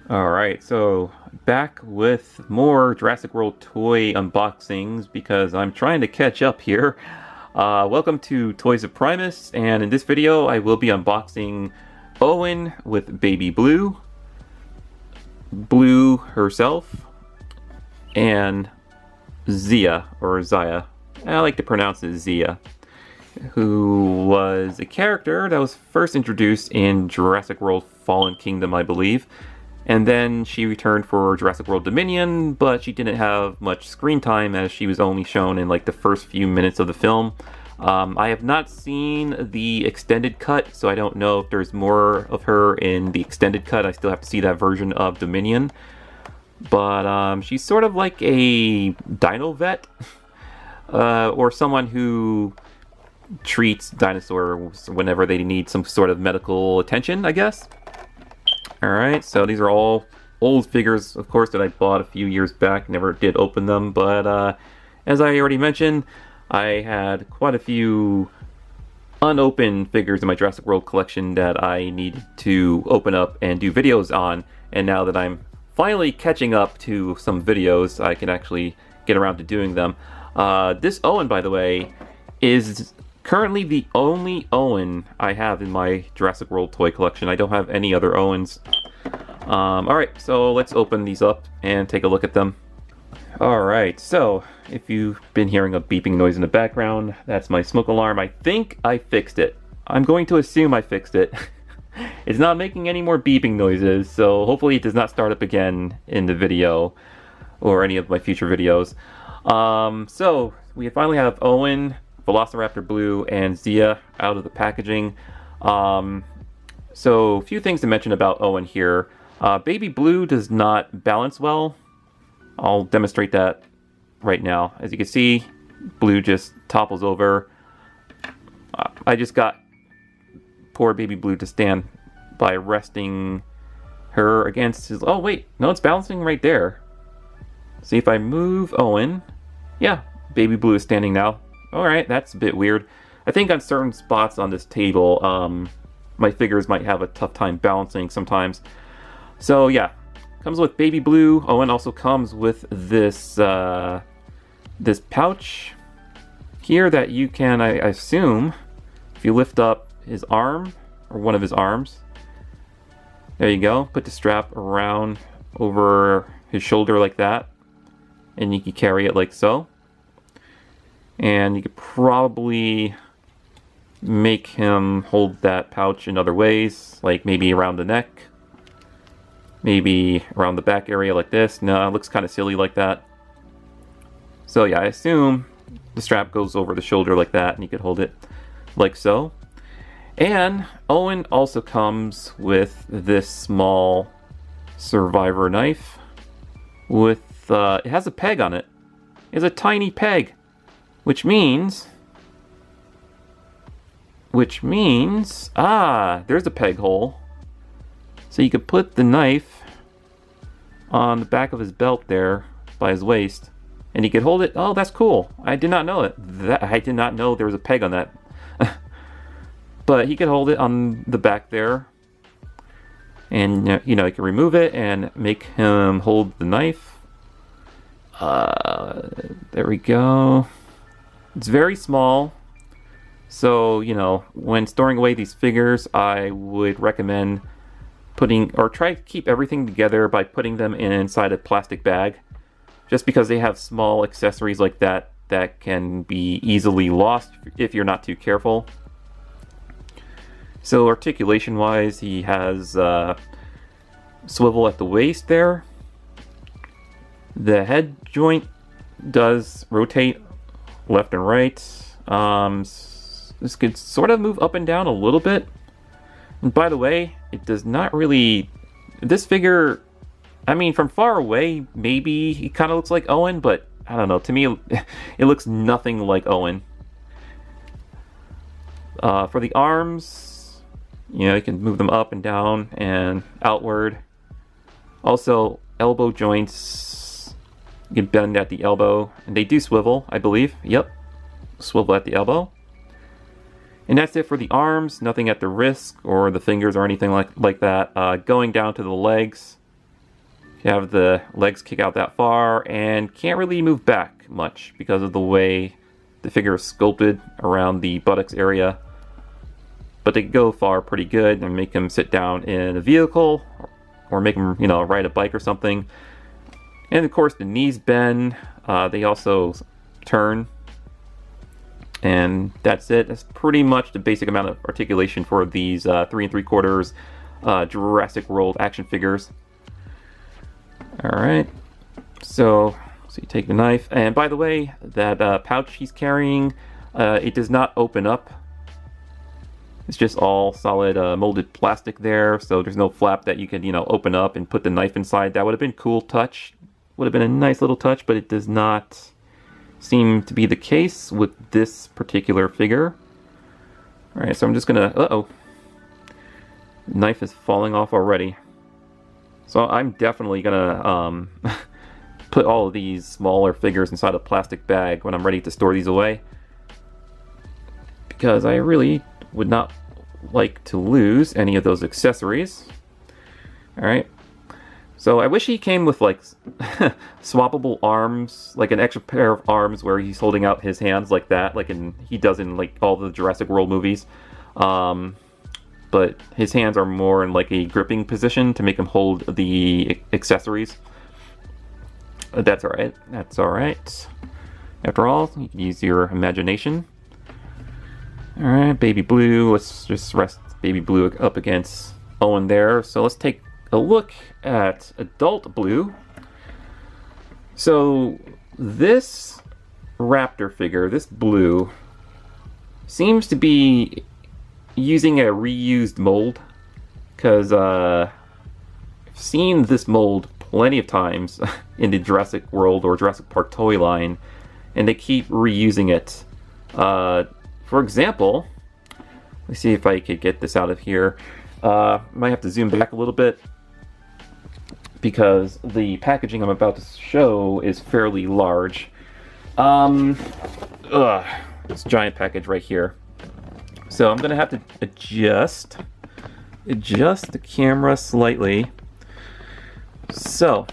Alright, so back with more Jurassic World toy unboxings because I'm trying to catch up here. Welcome to Toys of Primus, and in this video I will be unboxing Owen with Baby Blue, Blue herself, and Zia, or Zaya. I like to pronounce it Zia, who was a character that was first introduced in Jurassic World Fallen Kingdom, I believe. And then she returned for Jurassic World Dominion, but she didn't have much screen time as she was only shown in like the first few minutes of the film. I have not seen the extended cut, so I don't know if there's more of her in the extended cut. I still have to see that version of Dominion. But she's sort of like a dino vet, or someone who treats dinosaurs whenever they need some sort of medical attention, I guess. Alright, so these are all old figures, of course, that I bought a few years back. Never did open them, but as I already mentioned, I had quite a few unopened figures in my Jurassic World collection that I needed to open up and do videos on. And now that I'm finally catching up to some videos, I can actually get around to doing them. This Owen, by the way, is currently the only Owen I have in my Jurassic World toy collection. I don't have any other Owens. Alright, so let's open these up and take a look at them. Alright, so if you've been hearing a beeping noise in the background, that's my smoke alarm. I think I fixed it. I'm going to assume I fixed it. It's not making any more beeping noises, so hopefully it does not start up again in the video or any of my future videos. So we finally have Owen, Velociraptor Blue, and Zia out of the packaging. So a few things to mention about Owen here. Baby Blue does not balance well. I'll demonstrate that right now. As you can see, Blue just topples over. I just got poor Baby Blue to stand by resting her against his... Oh wait, no, it's balancing right there. See, if I move Owen, yeah, Baby Blue is standing now. Alright, that's a bit weird. I think on certain spots on this table, my figures might have a tough time balancing sometimes. So yeah, comes with Baby Blue. Owen also comes with this this pouch here that you can, I assume, if you lift up his arm, or one of his arms, there you go, put the strap around over his shoulder like that, and you can carry it like so. And you could probably make him hold that pouch in other ways, like maybe around the neck, maybe around the back area like this. No, it looks kind of silly like that. So yeah, I assume the strap goes over the shoulder like that, and you could hold it like so. And Owen also comes with this small survivor knife with, it has a peg on it. It's a tiny peg. Which means, there's a peg hole. So you could put the knife on the back of his belt there by his waist, and he could hold it. Oh, that's cool. I did not know it. I did not know there was a peg on that. But he could hold it on the back there, and you know, you can remove it and make him hold the knife. There we go. It's very small, so, you know, when storing away these figures, I would recommend try to keep everything together by putting them inside a plastic bag, just because they have small accessories like that that can be easily lost if you're not too careful. So articulation-wise, he has swivel at the waist there. The head joint does rotate left and right. This could sort of move up and down a little bit. And by the way, it does not really... This figure, I mean, from far away, maybe he kind of looks like Owen, but I don't know. To me, it looks nothing like Owen. For the arms, you know, you can move them up and down and outward. Also, elbow joints, you can bend at the elbow, and they do swivel, I believe. Yep, swivel at the elbow. And that's it for the arms. Nothing at the wrist or the fingers or anything like that. Going down to the legs, to have the legs kick out that far, and can't really move back much because of the way the figure is sculpted around the buttocks area. But they go far pretty good and make him sit down in a vehicle or make him, you know, ride a bike or something. And of course the knees bend, they also turn, and that's it. That's pretty much the basic amount of articulation for these 3 3/4 Jurassic World action figures. Alright, so you take the knife, and by the way, that pouch he's carrying, it does not open up. It's just all solid molded plastic there, so there's no flap that you can, you know, open up and put the knife inside. That would have been a cool touch. Would have been a nice little touch, but it does not seem to be the case with this particular figure. Alright, so I'm just gonna... Uh-oh. Knife is falling off already. So I'm definitely gonna put all of these smaller figures inside a plastic bag when I'm ready to store these away, because I really would not like to lose any of those accessories. Alright, so I wish he came with like swappable arms, like an extra pair of arms where he's holding out his hands like that, like he does in like all the Jurassic World movies. But his hands are more in like a gripping position to make him hold the accessories. That's alright, that's alright. After all, you can use your imagination. Alright, Baby Blue. Let's just rest Baby Blue up against Owen there. So let's take a look at Adult Blue. So this raptor figure, this Blue, seems to be using a reused mold, because I've seen this mold plenty of times in the Jurassic World or Jurassic Park toy line, and they keep reusing it. For example, let's see if I could get this out of here. Might have to zoom back a little bit because the packaging I'm about to show is fairly large. This giant package right here. So I'm gonna have to adjust the camera slightly. So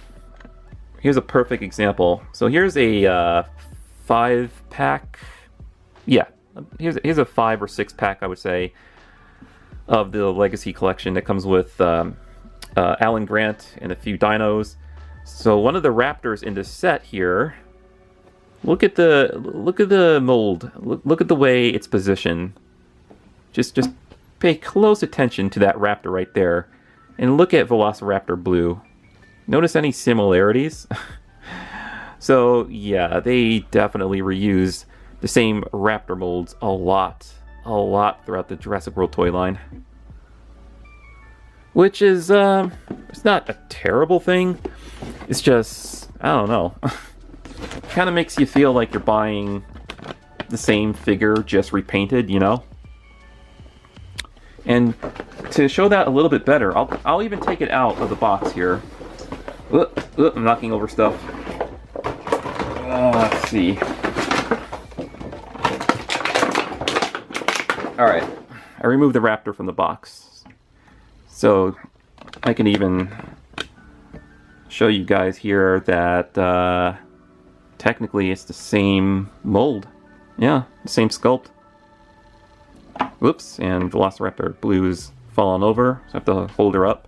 here's a perfect example. So here's a 5-pack. Yeah. Here's a 5 or 6 pack, I would say, of the Legacy collection that comes with Alan Grant and a few dinos. So one of the raptors in this set here. Look at the mold. Look at the way it's positioned. Just pay close attention to that raptor right there, and look at Velociraptor Blue. Notice any similarities? So yeah, they definitely reuse the same raptor molds a lot throughout the Jurassic World toy line. Which is, it's not a terrible thing. It's just, I don't know. Kind of makes you feel like you're buying the same figure, just repainted, you know? And to show that a little bit better, I'll even take it out of the box here. I'm knocking over stuff. Let's see. Alright, I removed the raptor from the box. So I can even show you guys here that technically it's the same mold. Yeah, the same sculpt. Whoops, and Velociraptor Blue is fallen over, so I have to hold her up.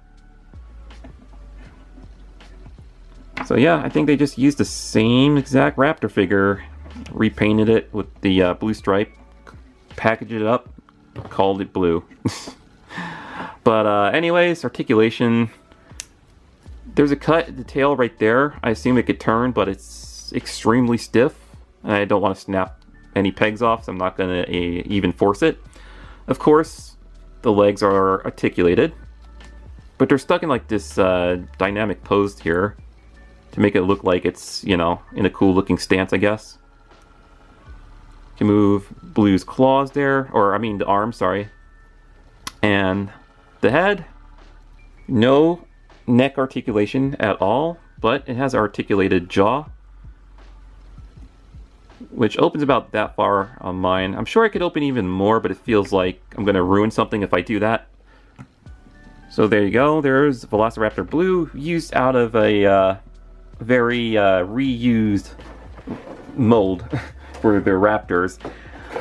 So yeah, I think they just used the same exact raptor figure, repainted it with the blue stripe, packaged it up, called it Blue. But anyways, articulation. There's a cut at the tail right there. I assume it could turn, but it's extremely stiff. I don't want to snap any pegs off, so I'm not going to even force it. Of course, the legs are articulated, but they're stuck in like this dynamic pose here to make it look like it's, you know, in a cool looking stance, I guess. You can move Blue's claws there, or I mean the arms, sorry. And the head, no neck articulation at all, but it has an articulated jaw, which opens about that far on mine. I'm sure I could open even more, but it feels like I'm going to ruin something if I do that. So there you go. There's Velociraptor Blue, used out of a very reused mold for the raptors.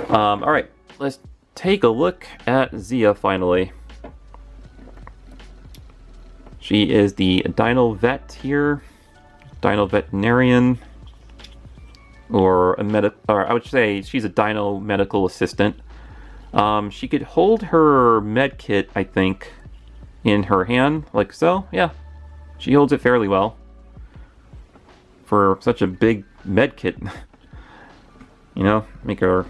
Alright, let's take a look at Zia finally. She is the Dino Vet here, Dino Veterinarian, or I would say she's a Dino Medical Assistant. She could hold her med kit, I think, in her hand, like so. Yeah, she holds it fairly well for such a big med kit. You know, make her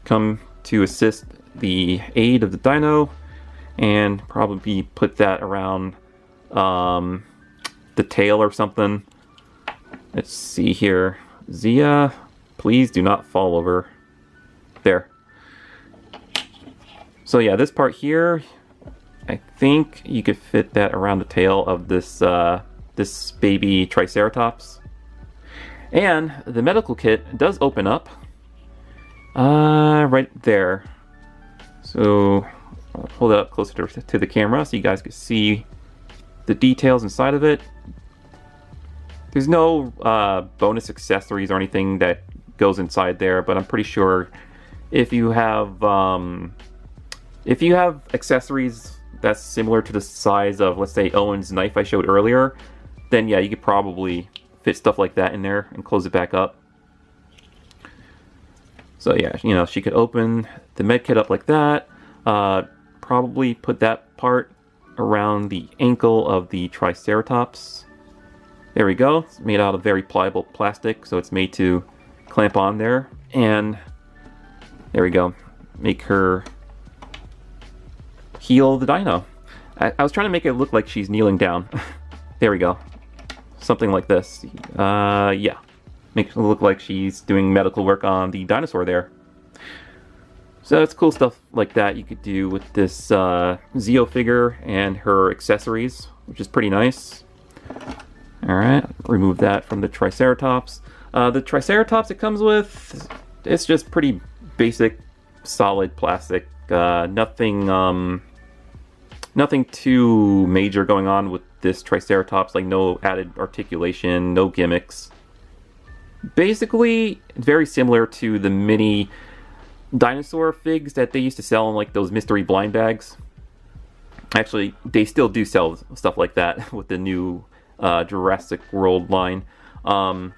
come to assist the aid of the dino, and probably put that around the tail or something. Let's see here. Zia, please do not fall over. There. So yeah, this part here, I think you could fit that around the tail of this this baby Triceratops. And the medical kit does open up right there. So I'll hold it up closer to the camera so you guys can see the details inside of it. There's no bonus accessories or anything that goes inside there, but I'm pretty sure if you have accessories that's similar to the size of, let's say, Owen's knife I showed earlier, then yeah, you could probably fit stuff like that in there and close it back up. So yeah, you know, she could open the med kit up like that, probably put that part around the ankle of the Triceratops. There we go. It's made out of very pliable plastic, so it's made to clamp on there. And there we go. Make her heal the dino. I was trying to make it look like she's kneeling down. There we go. Something like this. Yeah. Make it look like she's doing medical work on the dinosaur there. So it's cool stuff like that you could do with this Zio figure and her accessories, which is pretty nice. Alright, remove that from the Triceratops. The Triceratops it comes with, it's just pretty basic, solid plastic. Nothing too major going on with this Triceratops, like no added articulation, no gimmicks. Basically, very similar to the mini dinosaur figs that they used to sell in like those mystery blind bags. Actually, they still do sell stuff like that with the new Jurassic World line. I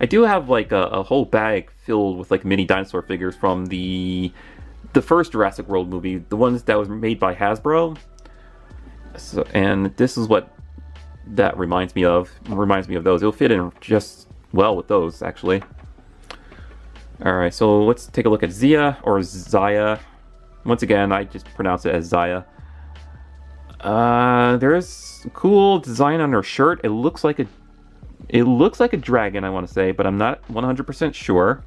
do have like a whole bag filled with like mini dinosaur figures from the first Jurassic World movie, the ones that was made by Hasbro. So, and this is what that reminds me of. It reminds me of those. It'll fit in just well with those, actually. Alright, so let's take a look at Zia, or Zaya. Once again, I just pronounce it as Zaya. There's a cool design on her shirt. It looks like a dragon, I want to say, but I'm not 100% sure.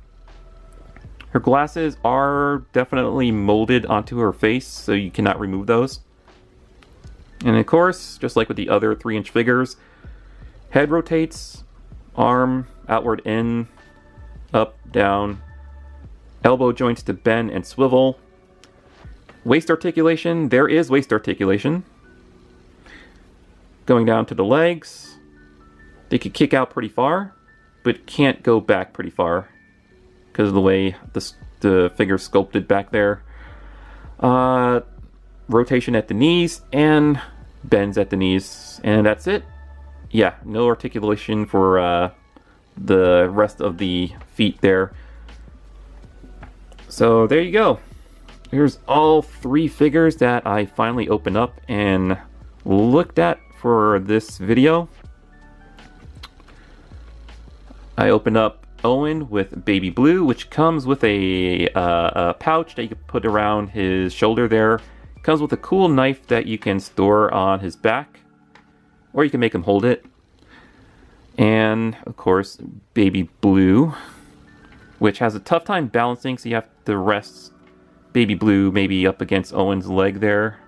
Her glasses are definitely molded onto her face, so you cannot remove those. And of course, just like with the other 3-inch figures, head rotates, arm outward in, up, down, elbow joints to bend and swivel. Waist articulation, there is waist articulation. Going down to the legs, they could kick out pretty far, but can't go back pretty far because of the way the figure's sculpted back there. Rotation at the knees and bends at the knees, and that's it. Yeah, no articulation for the rest of the feet there. So there you go. Here's all 3 figures that I finally opened up and looked at for this video. I opened up Owen with Baby Blue, which comes with a pouch that you can put around his shoulder there. Comes with a cool knife that you can store on his back, or you can make him hold it. And of course, Baby Blue, which has a tough time balancing, so you have to rest Baby Blue maybe up against Owen's leg there.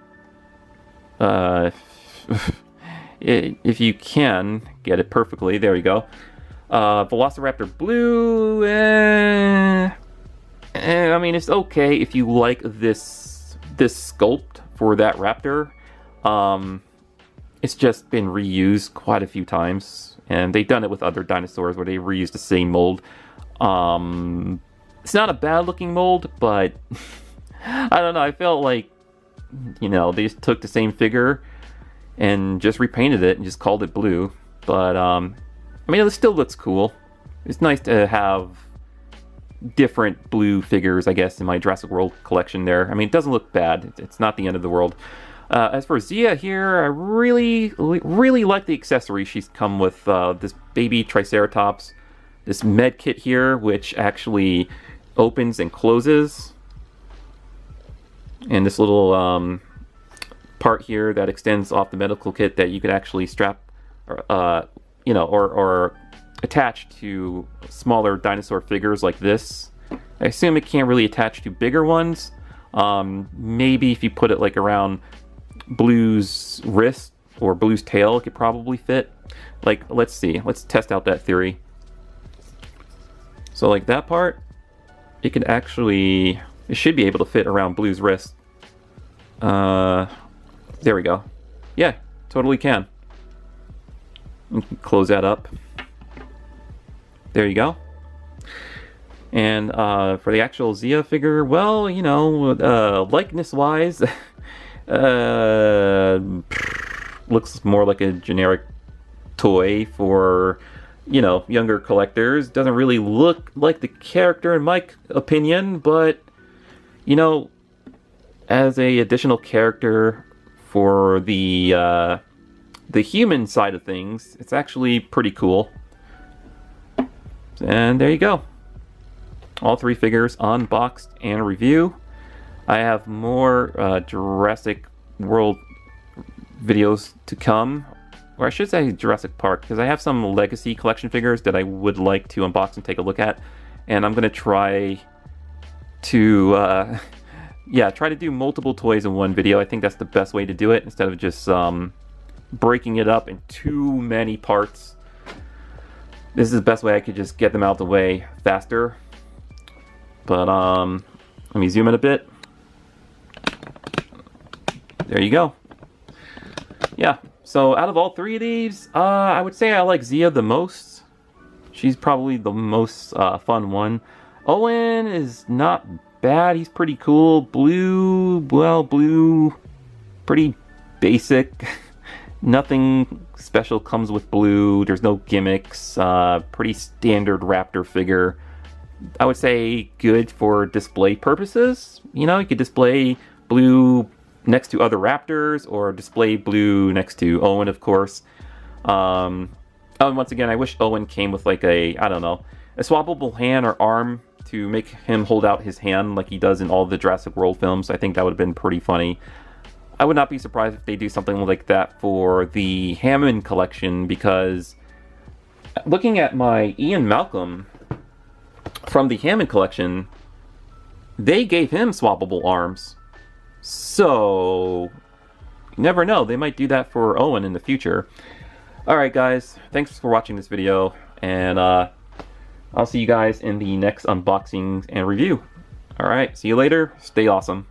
If you can get it perfectly, there you go. Velociraptor Blue, I mean, it's okay if you like this sculpt for that raptor. It's just been reused quite a few times, and they've done it with other dinosaurs where they reused the same mold. It's not a bad looking mold, but I don't know, I felt like, you know, they just took the same figure and just repainted it and just called it blue. But I mean, it still looks cool. It's nice to have different blue figures, I guess, in my Jurassic World collection there. I mean, it doesn't look bad. It's not the end of the world. As for Zia here, I really like the accessory she's come with. This baby Triceratops, this med kit here, which actually opens and closes, and this little part here that extends off the medical kit that you could actually strap, you know, or attach to smaller dinosaur figures like this. I assume it can't really attach to bigger ones. Maybe if you put it like around Blue's wrist or Blue's tail, it could probably fit. Like, let's see, let's test out that theory. So like that part, it could actually, it should be able to fit around Blue's wrist. There we go. Yeah, totally can. You can close that up. There you go. And for the actual Zia figure, well, you know, likeness-wise, looks more like a generic toy for, you know, younger collectors. Doesn't really look like the character in my opinion, but, you know, as a additional character for the human side of things, it's actually pretty cool. And there you go. All three figures unboxed and review. I have more Jurassic World videos to come, or I should say Jurassic Park, because I have some legacy collection figures that I would like to unbox and take a look at, and I'm gonna try to yeah, try to do multiple toys in one video. I think that's the best way to do it, instead of just breaking it up in too many parts. This is the best way I could just get them out of the way faster. But let me zoom in a bit. There you go. Yeah, so out of all three of these, I would say I like Zia the most. She's probably the most fun one. Owen is not bad. He's pretty cool. Blue, well, Blue, pretty basic. Nothing special comes with Blue. There's no gimmicks. Pretty standard raptor figure. I would say good for display purposes. You know, you could display Blue next to other raptors, or display Blue next to Owen, of course. Oh, and once again, I wish Owen came with like a, I don't know, a swappable hand or arm to make him hold out his hand like he does in all the Jurassic World films. I think that would have been pretty funny. I would not be surprised if they do something like that for the Hammond collection, because looking at my Ian Malcolm from the Hammond collection, they gave him swappable arms. So, you never know, they might do that for Owen in the future. Alright guys, thanks for watching this video, and I'll see you guys in the next unboxing and review. Alright, see you later, stay awesome.